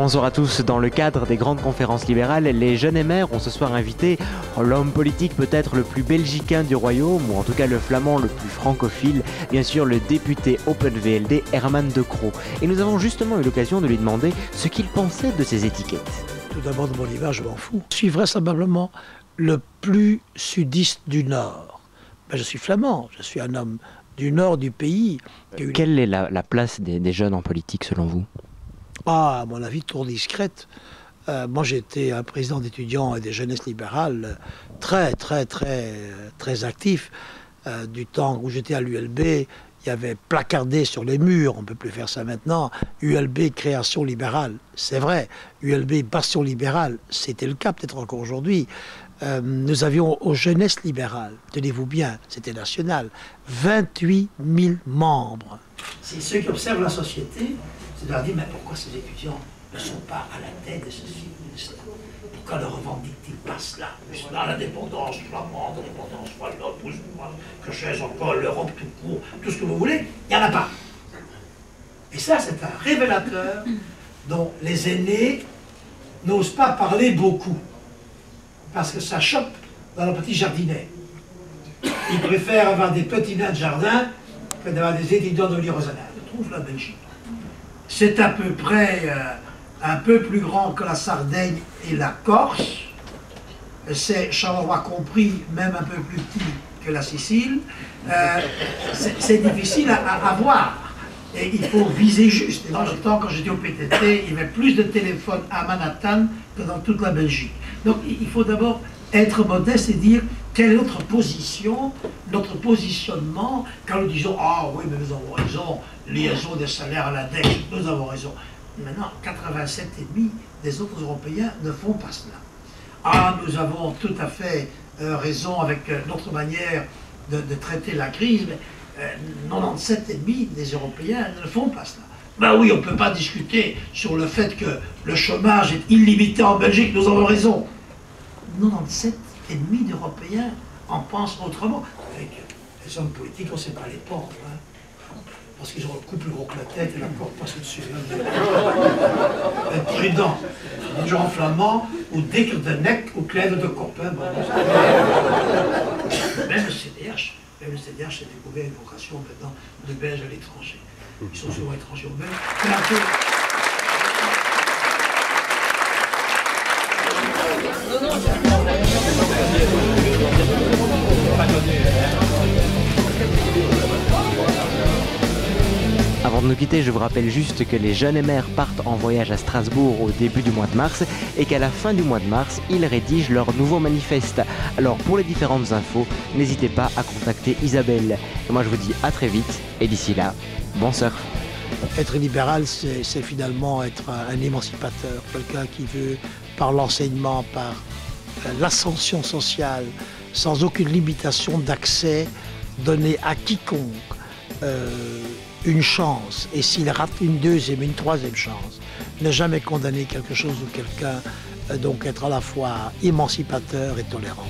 Bonsoir à tous. Dans le cadre des grandes conférences libérales, les jeunes MR ont ce soir invité l'homme politique peut-être le plus belgicain du royaume, ou en tout cas le flamand le plus francophile, bien sûr le député Open VLD Herman De Croo. Et nous avons justement eu l'occasion de lui demander ce qu'il pensait de ces étiquettes. Tout d'abord, de mon hiver, je m'en fous. Je suis vraisemblablement le plus sudiste du Nord. Ben, je suis flamand, je suis un homme du Nord du pays. Quelle est la place des jeunes en politique selon vous ? Ah, à mon avis, tour discrète. Moi, j'étais un président d'étudiants et des jeunesses libérales très actif. Du temps où j'étais à l'ULB, il y avait placardé sur les murs, on ne peut plus faire ça maintenant, ULB création libérale. C'est vrai, ULB bastion libérale, c'était le cas peut-être encore aujourd'hui. Nous avions aux jeunesses libérales, tenez-vous bien, c'était national, 28 000 membres. C'est ceux qui observent la société. C'est de leur dire, mais pourquoi ces étudiants ne sont pas à la tête de ceci, de cela? Pourquoi ne revendiquent-ils pas cela? Cela, l'indépendance flamande, l'indépendance wallonne, que je encore l'Europe tout court, tout ce que vous voulez, il n'y en a pas. Et ça, c'est un révélateur dont les aînés n'osent pas parler beaucoup, parce que ça chope dans le petit jardinet. Ils préfèrent avoir des petits nains de jardin que d'avoir des étudiants de l'Irosana. Je trouve la Belgique. C'est à peu près un peu plus grand que la Sardaigne et la Corse. C'est, Charleroi compris, même un peu plus petit que la Sicile. C'est difficile à voir. Et il faut viser juste. Et dans le temps, quand j'étais au PTT, il y avait plus de téléphones à Manhattan que dans toute la Belgique. Donc il faut d'abord être modeste et dire quelle est notre position, notre positionnement, quand nous disons « Ah oui, mais nous avons raison, liaison des salaires à l'index, nous avons raison ». Maintenant, 87,5% des autres Européens ne font pas cela. Ah, nous avons tout à fait raison avec notre manière de traiter la crise, mais 97,5% des Européens ne font pas cela. Ben oui, on ne peut pas discuter sur le fait que le chômage est illimité en Belgique, nous avons raison. 97,5% d'Européens en pensent autrement. Avec les hommes politiques, on ne sait pas les pendre, hein, parce qu'ils ont le cou plus gros que la tête et la corde passe au-dessus. Être prudent. Les gens flamands, ou dikker de nek, ou kleiner de kop. Hein, même le CDH s'est découvert une vocation maintenant de Belges à l'étranger. Ils sont souvent étrangers aux Belges. Avant de nous quitter, je vous rappelle juste que les jeunes MR partent en voyage à Strasbourg au début du mois de mars et qu'à la fin du mois de mars, ils rédigent leur nouveau manifeste. Alors pour les différentes infos, n'hésitez pas à contacter Isabelle. Et moi je vous dis à très vite et d'ici là, bon surf. Être libéral, c'est finalement être un émancipateur, quelqu'un qui veut, par l'enseignement, par l'ascension sociale, sans aucune limitation d'accès, donner à quiconque une chance, et s'il rate une deuxième, une troisième chance, ne jamais condamner quelque chose ou quelqu'un, donc être à la fois émancipateur et tolérant.